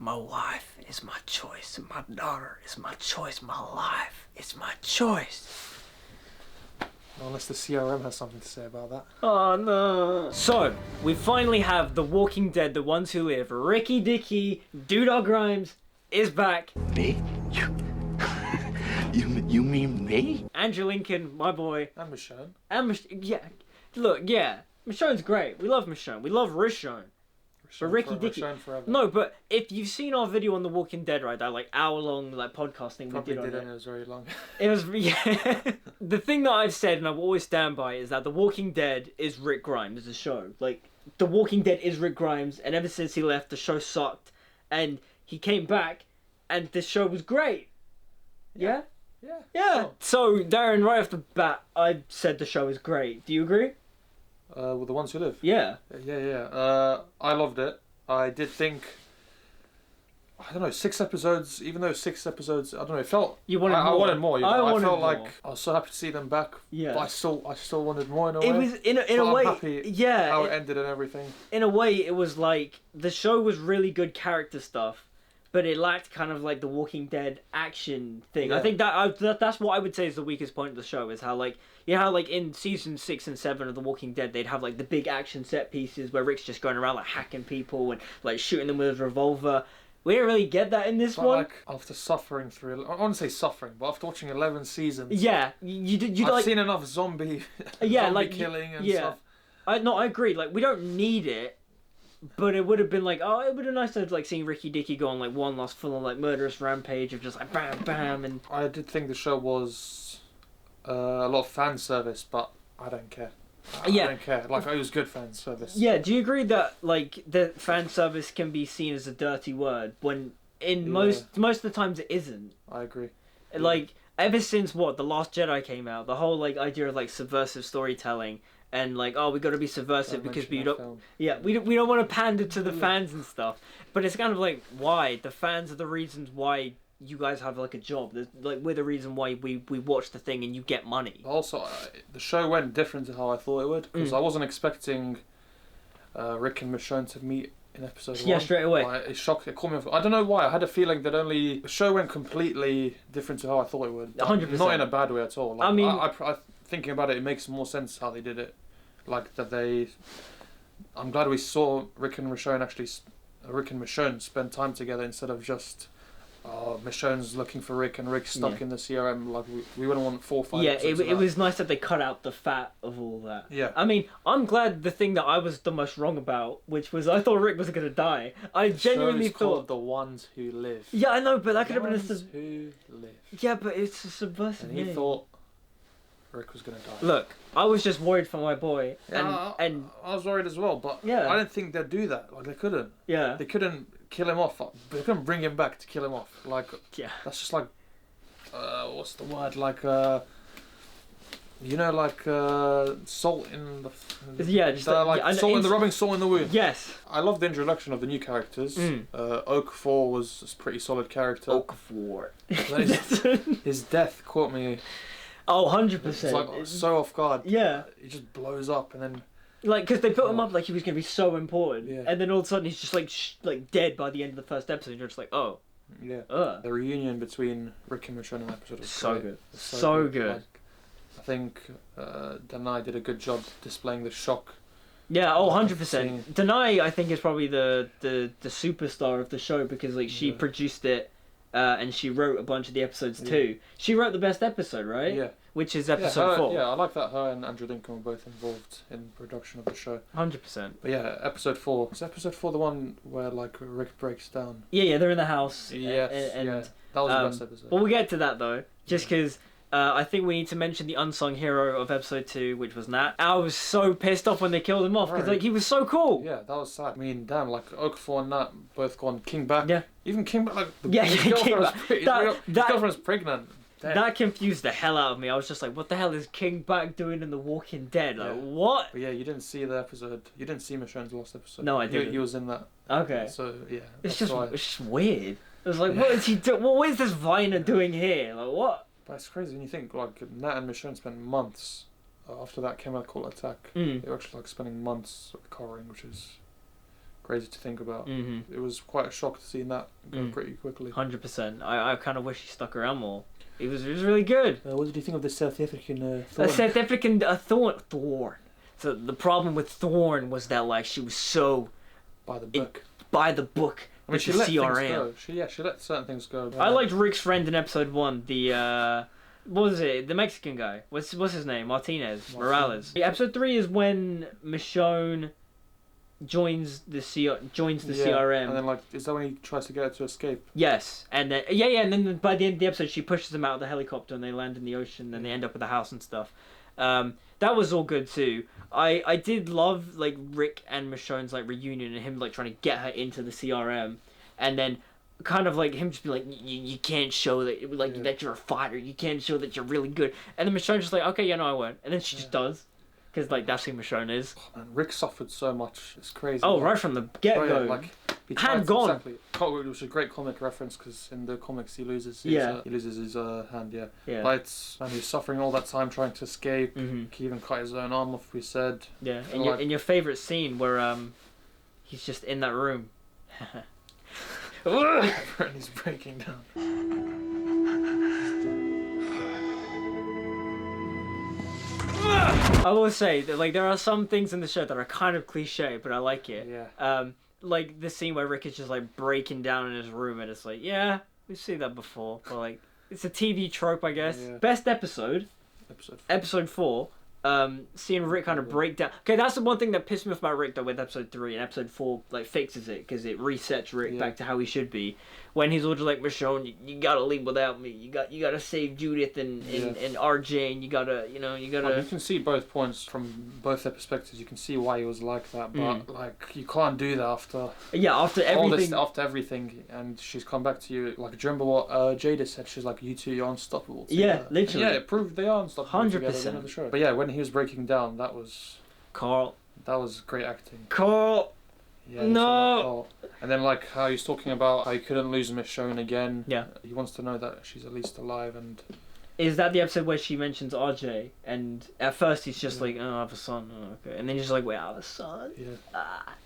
My wife is my choice. My daughter is my choice. My life is my choice. Unless the CRM has something to say about that. Oh no. So, we finally have The Walking Dead, The Ones Who Live. Ricky Dicky, Dudar Grimes is back. Me? You mean me? Andrew Lincoln, my boy. And Michonne. Yeah. Look, yeah. Michonne's great. We love Michonne. We love Rishon. But Ricky Dicky. No, but if you've seen our video on The Walking Dead, right, that like hour-long like podcast thing Probably we did on it was very long. It was, yeah. The thing that I've said and I will always stand by is that The Walking Dead is Rick Grimes as a show. Like, The Walking Dead is Rick Grimes, and ever since he left, the show sucked, and he came back, and the show was great. Yeah. Sure. So Darren, right off the bat, I said the show is great. Do you agree? With The Ones Who Live. Yeah. I loved it. I did think, I don't know, 6 episodes. Even though 6 episodes, I don't know. It felt You wanted more. I wanted more. You know? I felt more. like I was so happy to see them back. Yeah. But I still wanted more in a way. It was in a I'm way. happy Yeah. how it ended and everything. In a way, it was like the show was really good character stuff, but it lacked kind of like the Walking Dead action thing. Yeah. I think that's what I would say is the weakest point of the show, is how like, you know how like in season 6 and 7 of The Walking Dead they'd have like the big action set pieces where Rick's just going around like hacking people and like shooting them with a revolver. We didn't really get that in this But one. like after suffering through, I wouldn't say suffering, but after watching 11 seasons, Yeah, you I've like seen enough zombie, yeah, zombie like killing and yeah. stuff. I agree. Like, we don't need it, but it would have been like, oh, it would have been nice to have like seen Ricky Dicky go on like one last full on like murderous rampage of just like bam bam and. I did think the show was a lot of fan service, but I don't care. I don't care. Like, it was good fan service. Yeah, do you agree that like the fan service can be seen as a dirty word when in most of the times it isn't? I agree. Like, ever since what The Last Jedi came out, the whole like idea of like subversive storytelling and like, oh, we got to be subversive because we don't we don't want to pander to the fans and stuff. But it's kind of like, why? The fans are the reasons why you guys have like a job. Like, we're the reason why we watch the thing and you get money. Also, the show went different to how I thought it would, because I wasn't expecting Rick and Michonne to meet in episode 1. Yeah, straight away. It shocked. It caught me off. I don't know why. I had a feeling that the show went completely different to how I thought it would. 100%. Not in a bad way at all. Like, I mean, I thinking about it, it makes more sense how they did it. Like that they. I'm glad we saw Rick and Michonne spend time together instead of just. Michonne's looking for Rick and Rick's stuck in the CRM. Like, we wouldn't want 4 or 5 episodes it was nice that they cut out the fat of all that. Yeah. I mean, I'm glad the thing that I was the most wrong about, which was I thought Rick was going to die. I genuinely thought... called The Ones Who Live. Yeah, I know, but that could have been The Ones Who Live. Yeah, but it's a subversive And he name. thought Rick was going to die. Look, I was just worried for my boy. And I was worried as well, but Yeah. I didn't think they'd do that. Like, they couldn't. Yeah. They couldn't kill him off. They couldn't bring him back to kill him off. Like, Yeah. that's just like, what's the word? Like, like salt in the. Yeah, just like salt in the rubbing salt in the wound. Yes. I love the introduction of the new characters. Okafor was a pretty solid character. Okafor. His death caught me. Oh, 100%. It's like so off guard. Yeah. He just blows up and then. Like, because they put him up like he was going to be so important. Yeah. And then all of a sudden he's just like dead by the end of the first episode. And you're just like, oh. Yeah. The reunion between Rick and Michonne in that episode was so great. good. So good. Like, I think Danai did a good job displaying the shock. Yeah, 100%. Seeing... Danai, I think, is probably the superstar of the show because like she produced it and she wrote a bunch of the episodes too. She wrote the best episode, right? Yeah. Which is episode 4. Yeah, I like that her and Andrew Lincoln were both involved in production of the show. 100%. But yeah, episode 4. Is episode 4 the one where like Rick breaks down? Yeah, they're in the house. Yes, and that was the best episode. Well, we'll get to that though, just because I think we need to mention the unsung hero of episode 2, which was Nat. I was so pissed off when they killed him off because like he was so cool. Yeah, that was sad. I mean, damn, like Okafor and Nat both gone. King back. Yeah. Even King back. Like his girlfriend's pregnant. Damn. That confused the hell out of me. I was just like, what the hell is King back doing in The Walking Dead? Like, what? But yeah, you didn't see the episode. You didn't see Michonne's last episode. No, I didn't. He was in that. Okay. So yeah, it's just weird. It was like, what is he doing? What is this Viner doing here? Like, what? But it's crazy when you think like Nat and Michonne spent months after that chemical attack. They were actually like spending months recovering, which is crazy to think about. Mm-hmm. It was quite a shock to see that go pretty quickly. 100%. I kind of wish he stuck around more. It was really good. What did you think of the South African Thorn? South African Thorn. So the problem with Thorn was that like she was so by the book. By the book. I mean, she let CRM. things go. She let certain things go. I liked Rick's friend in episode 1. The what was it? The Mexican guy. What's his name? Martinez. Morales. Episode 3 is when Michonne joins the CRM. And then like, is that when he tries to get her to escape? Yes, and then and then by the end of the episode, she pushes him out of the helicopter, and they land in the ocean, and they end up with a house and stuff. That was all good too. I did love like Rick and Michonne's like reunion and him like trying to get her into the CRM, and then kind of like him just be like, you can't show that that you're a fighter, you can't show that you're really good, and then Michonne's just like, okay, yeah, no, I won't, and then she just does. Because, like, that's who Michonne is. Oh, man, Rick suffered so much. It's crazy. Oh, right from the get-go. Oh, yeah, like, hand gone. Exactly. It was a great comic reference because in the comics he loses his, hand, yeah. But he was suffering all that time trying to escape. He even cut his own arm off, we said. Yeah, in your favourite scene where he's just in that room. And he's breaking down. I will say that like there are some things in the show that are kind of cliche, but I like it. Yeah. Like the scene where Rick is just like breaking down in his room, and it's like, yeah, we've seen that before, but like it's a TV trope, I guess. Yeah. Best episode. Episode 4. Seeing Rick kind of break down. Okay, that's the one thing that pissed me off about Rick though with episode 3, and episode 4 like fixes it because it resets Rick back to how he should be. When he's all just like, Michonne, you gotta leave without me. You gotta save Judith and RJ, and you gotta. You can see both points from both their perspectives. You can see why he was like that, but like you can't do that after. Yeah, after everything. After everything, and she's come back to you. Like, do you remember what Jada said? She's like, "You two, you're unstoppable." Yeah, literally. Yeah, it proved they are unstoppable. 100%. Of the show. But yeah, when he was breaking down, that was Carl. That was great acting. Carl. Yeah, no. And then like how he's talking about how he couldn't lose Michonne again. Yeah. He wants to know that she's at least alive. And is that the episode where she mentions RJ? And at first he's just like, oh, I have a son. Oh, okay. And then he's just like, wait, I have a son? Yeah.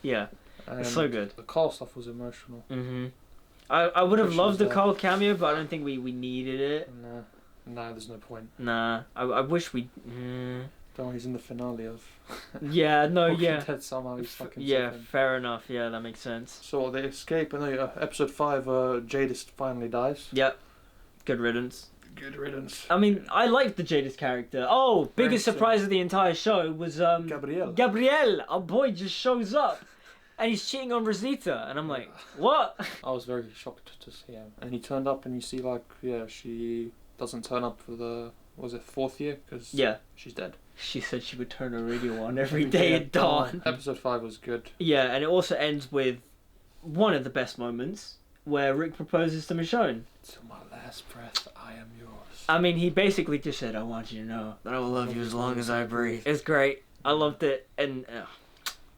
Yeah. And it's so good. The Carl stuff was emotional. I would have loved the Carl cameo, but I don't think we needed it. Nah, there's no point. Nah, I wish we. Don't he's in the finale of. Yeah, no, yeah. Dead somehow, he's fucking yeah, second. fair enough. Yeah, that makes sense. So they escape, and episode 5, Jadis finally dies. Yep. Good riddance. Good riddance. I mean, I liked the Jadis character. Oh, biggest surprise of the entire show was Gabriel. Gabriel, our boy, just shows up, and he's cheating on Rosita, and I'm like, what? I was very shocked to see him, and he turned up, and you see like, she doesn't turn up for the 4th year because she's dead. She said she would turn her radio on every day at dawn. Episode 5 was good. Yeah, and it also ends with one of the best moments where Rick proposes to Michonne. Till my last breath, I am yours. I mean, he basically just said, I want you to know that I will love you as long as I breathe. It's great. I loved it. And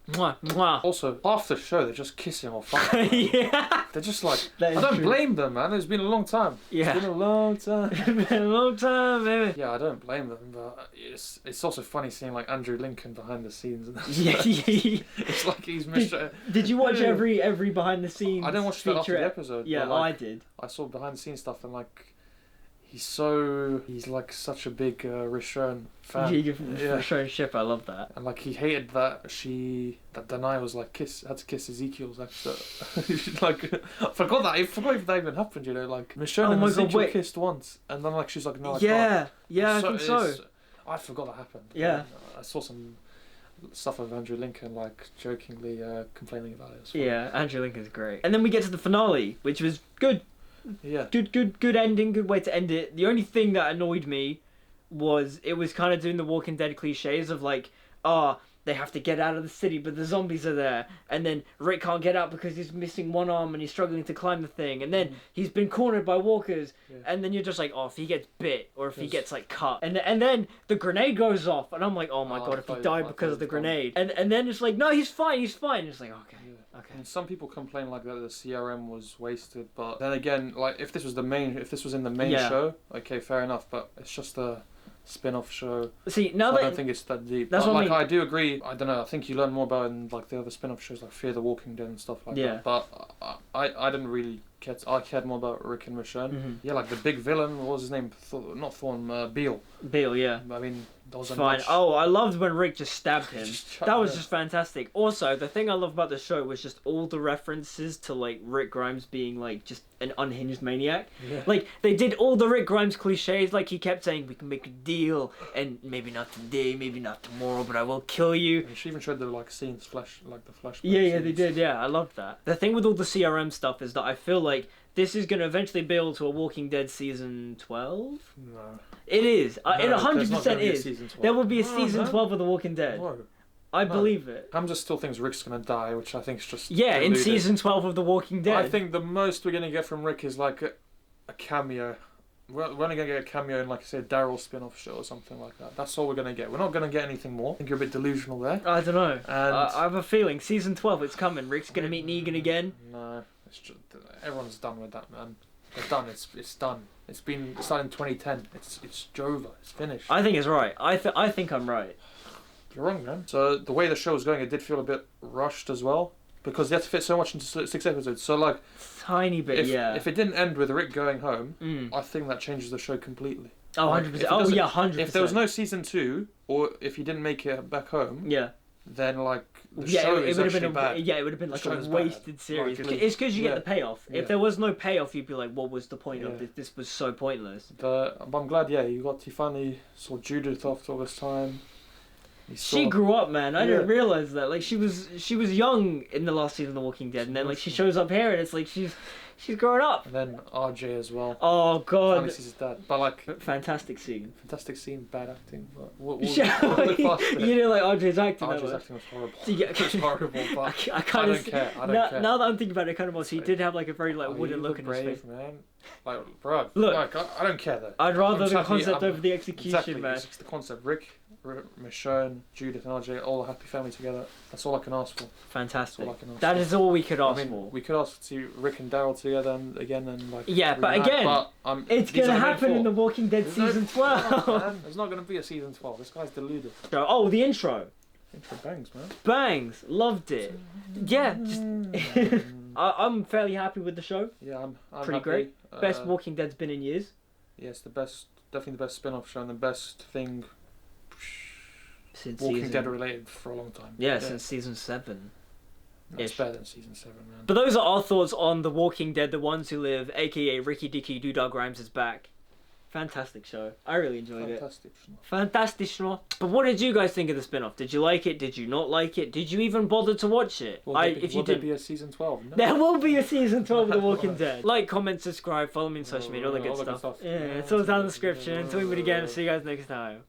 mwah, mwah. Also, half the show, they're just kissing or fucking. Yeah. They're just like, I don't blame them, man. It's been a long time. Yeah. It's been a long time. It's been a long time, baby. Yeah, I don't blame them, but it's also funny seeing like Andrew Lincoln behind the scenes. Yeah. It's like he's Did you watch every behind the scenes? I didn't watch that after the episode. Yeah, like, I did. I saw behind the scenes stuff and like. He's like such a big Rishon fan. Rishon ship, I love that. And like he hated that Danai was like had to kiss Ezekiel's episode. Like I forgot if that even happened, like Michonne and Ezekiel kissed once and then like she's like, no, I can't. I think so. I forgot that happened. Yeah. I saw some stuff of Andrew Lincoln like jokingly complaining about it. Yeah, Andrew Lincoln's great. And then we get to the finale, which was good. Yeah. Good ending, good way to end it. The only thing that annoyed me was it was kind of doing the Walking Dead cliches of like, they have to get out of the city, but the zombies are there. And then Rick can't get out because he's missing one arm and he's struggling to climb the thing. And then he's been cornered by walkers. Yeah. And then you're just like, if he gets bit or if he gets like cut. And then the grenade goes off. And I'm like, oh my God, if he died because of the grenade. And then it's like, no, he's fine. It's like, okay. Yeah. Okay. And some people complain like that the CRM was wasted. But then again, like if this was in the main show, okay, fair enough. But it's just the spin-off show. See, now so that I don't think it's that deep. that's but, what I like, mean. I do agree. I don't know. I think you learn more about it in like the other spin-off shows, like Fear the Walking Dead and stuff like that. But I didn't really care. I cared more about Rick and Michonne. Mm-hmm. Yeah, like the big villain. What was his name? Not Thorne. Beale. Beale, yeah. I mean, that was Fine. Oh, I loved when Rick just stabbed him. That was just fantastic. Also, the thing I love about the show was just all the references to like Rick Grimes being like just an unhinged maniac. Yeah. Like they did all the Rick Grimes cliches. Like he kept saying, "We can make a deal, and maybe not today, maybe not tomorrow, but I will kill you." And she even showed the like scenes, like the flashback. Yeah, they did. Yeah, I loved that. The thing with all the CRM stuff is that I feel like this is going to eventually build to a Walking Dead season 12. No. It is. No, It 100% is. There will be a No, season no. 12 of The Walking Dead. No. I believe it. Hamza still thinks Rick's gonna die, which I think is just Yeah, in deluded. season 12 of The Walking Dead. I think the most we're gonna get from Rick is like a cameo. We're only gonna get a cameo in, like I said, Daryl spin-off show or something like that. That's all we're gonna get. We're not gonna get anything more. I think you're a bit delusional there. I don't know. And I have a feeling season 12 it's coming. Rick's gonna meet Negan again. No, it's just, everyone's done with that, man. They're done. It's done. It's started in 2010. It's over. It's finished. I think it's right. I think I'm right. You're wrong, man. So the way the show was going, it did feel a bit rushed as well, because they had to fit so much into 6 episodes. So like, Tiny bit, yeah. If it didn't end with Rick going home, I think that changes the show completely. Oh, Like, 100%. Oh, yeah, 100%. If there was no season 2, or if he didn't make it back home, yeah. then like the show is actually bad. Yeah, it would have been like The a show's wasted bad. series. Like, It's because you get yeah. the payoff. Yeah. If there was no payoff, you'd be like, what was the point of Yeah. this? This was so pointless. But I'm glad, yeah, he finally saw Judith after all this time. She grew up, man. I didn't realize that. Like she was young in the last season of The Walking Dead, and then like she shows up here, and it's like she's grown up. And then RJ as well. Oh god. Finally sees his dad. But like, Fantastic scene. fantastic scene, bad acting. But we'll You didn't like RJ's acting. RJ's that acting was horrible. Yeah. It was horrible, but I kind I of don't care. I don't care. Now that I'm thinking about it, kind of was. He did have like a very like wooden you look in were his brave, face. man. Like, bro, Look, like, I don't care though. I'd rather I'm the happy- concept I'm- over the execution, Exactly, man. it's just the concept. Rick, Michonne, Judith, and RJ, all a happy family together. That's all I can ask for. Fantastic. That's all I can ask That for. is all we could ask I mean, for. we could ask to see Rick and Daryl together again and like. Yeah, but reunite, again, but, It's these gonna are the main happen in The four. Walking Dead There's no- season 12. Man, there's not gonna be a season 12. This guy's deluded. Oh, the intro. Intro bangs, man. Bangs. Loved it. Yeah, just I'm fairly happy with the show. Yeah, I'm Pretty happy. great. Best Walking Dead's been in years. Yes, definitely the best spin-off show and the best thing Since Walking season... Dead related for a long time. Yeah, since season 7. That's ish. better than season 7, man. But those are our thoughts on The Walking Dead, The Ones Who Live, aka Ricky Dicky Doodah Grimes is back. Fantastic show. I really enjoyed it. Fantastic show. But what did you guys think of the spin-off? Did you like it? Did you not like it? Did you even bother to watch it? If you Will there did, be a season 12? No. there will be a season 12 of The Walking Dead. Like, comment, subscribe, follow me on social media, all the good stuff. Yeah, it's all down in the description. Until we meet again, see you guys next time.